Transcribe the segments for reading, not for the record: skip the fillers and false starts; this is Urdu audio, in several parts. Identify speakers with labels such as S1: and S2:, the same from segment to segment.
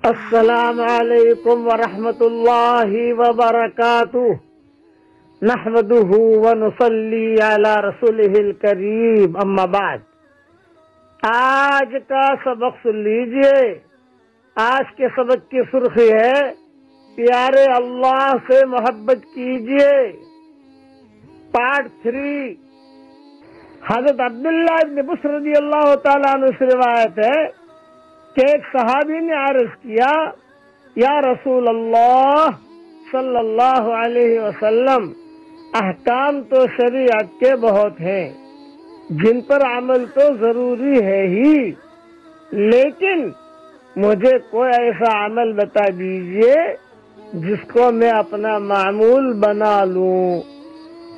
S1: السلام علیکم ورحمۃ اللہ وبرکاتہ نحمده ونصلی علی رسولہ الکریم اما بعد۔ آج کا سبق سن لیجئے۔ آج کے سبق کی سرخی ہے پیارے اللہ سے محبت کیجئے۔ پارٹ 3۔ حضرت عبداللہ ابن بسر رضی اللہ تعالیٰ عنہ سے روایت ہے کہ ایک صحابی نے عرض کیا، یا رسول اللہ صلی اللہ علیہ وسلم، احکام تو شریعت کے بہت ہیں جن پر عمل تو ضروری ہے ہی، لیکن مجھے کوئی ایسا عمل بتا دیجئے جس کو میں اپنا معمول بنا لوں۔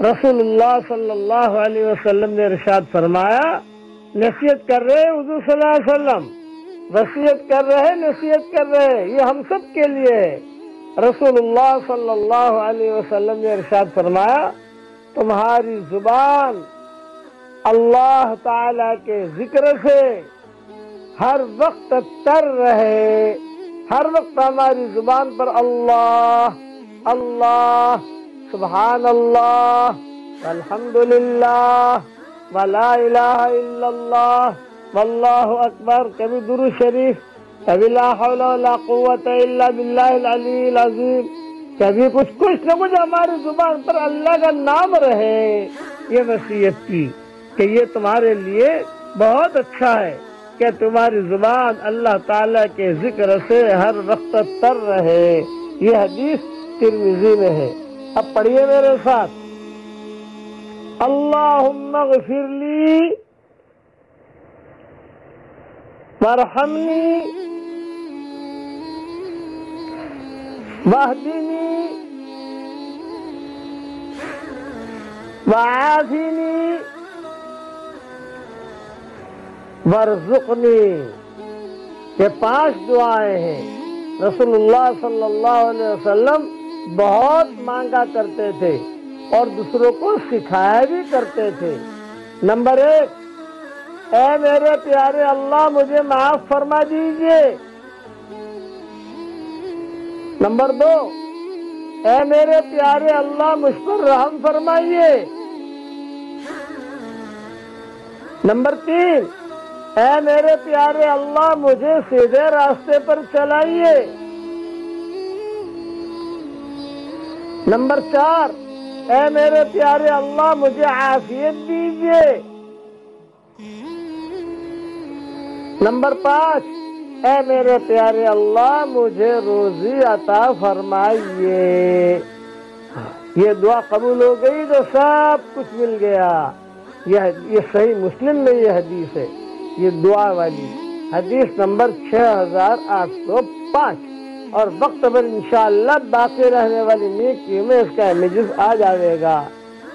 S1: رسول اللہ صلی اللہ علیہ وسلم نے ارشاد فرمایا، نصیحت کر رہے حضور صلی اللہ علیہ وسلم، وصیت کر رہے، نصیحت کر رہے، یہ ہم سب کے لیے ہے۔ رسول اللہ صلی اللہ علیہ وسلم نے ارشاد فرمایا، تمہاری زبان اللہ تعالی کے ذکر سے ہر وقت تر رہے، ہر وقت ہماری زبان پر اللہ اللہ، سبحان اللہ، الحمدللہ، ولا الہ الا اللہ، واللہ اکبر، کبھی درود شریف، کبھی لا حول ولا قوت الا باللہ العلی العظیم، کبھی کچھ نہ کچھ ہماری زبان پر اللہ کا نام رہے۔ یہ نصیحت کی کہ یہ تمہارے لیے بہت اچھا ہے کہ تمہاری زبان اللہ تعالیٰ کے ذکر سے ہر وقت تر رہے۔ یہ حدیث ترمذی میں ہے۔ اب پڑھیے میرے ساتھ، اللہم اغفر لی وارحمنی واہدنی وعافنی وارزقنی۔ یہ 5 دعائیں ہیں۔ رسول اللہ صلی اللہ علیہ وسلم بہت مانگا کرتے تھے اور دوسروں کو سکھایا بھی کرتے تھے۔ نمبر 1، اے میرے پیارے اللہ مجھے معاف فرما دیجئے۔ نمبر 2، اے میرے پیارے اللہ مجھ پر رحم فرمائیے۔ نمبر 3، اے میرے پیارے اللہ مجھے سیدھے راستے پر چلائیے۔ نمبر 4، اے میرے پیارے اللہ مجھے عافیت دیجئے۔ نمبر 5، اے میرے پیارے اللہ مجھے روزی عطا فرمائیے۔ یہ دعا قبول ہو گئی تو سب کچھ مل گیا۔ یہ صحیح مسلم میں یہ حدیث ہے، یہ دعا والی حدیث نمبر 6805۔ اور وقت پر انشاءاللہ باقی رہنے والی نیکیوں میں اس کا امیجز آ جائے گا۔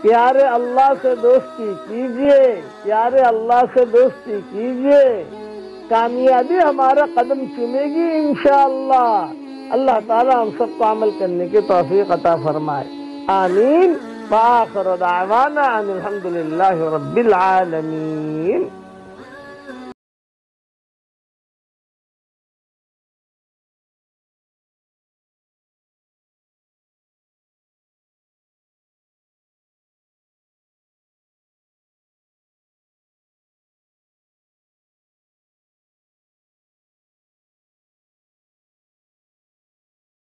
S1: پیارے اللہ سے دوستی کیجئے، پیارے اللہ سے دوستی کیجئے، کامیابی ہمارا قدم چومے گی انشاءاللہ۔ اللہ تعالی ہم سب کو عمل کرنے کی توفیق عطا فرمائے، آمین۔ وآخر دعوانا ان الحمدللہ رب العالمین۔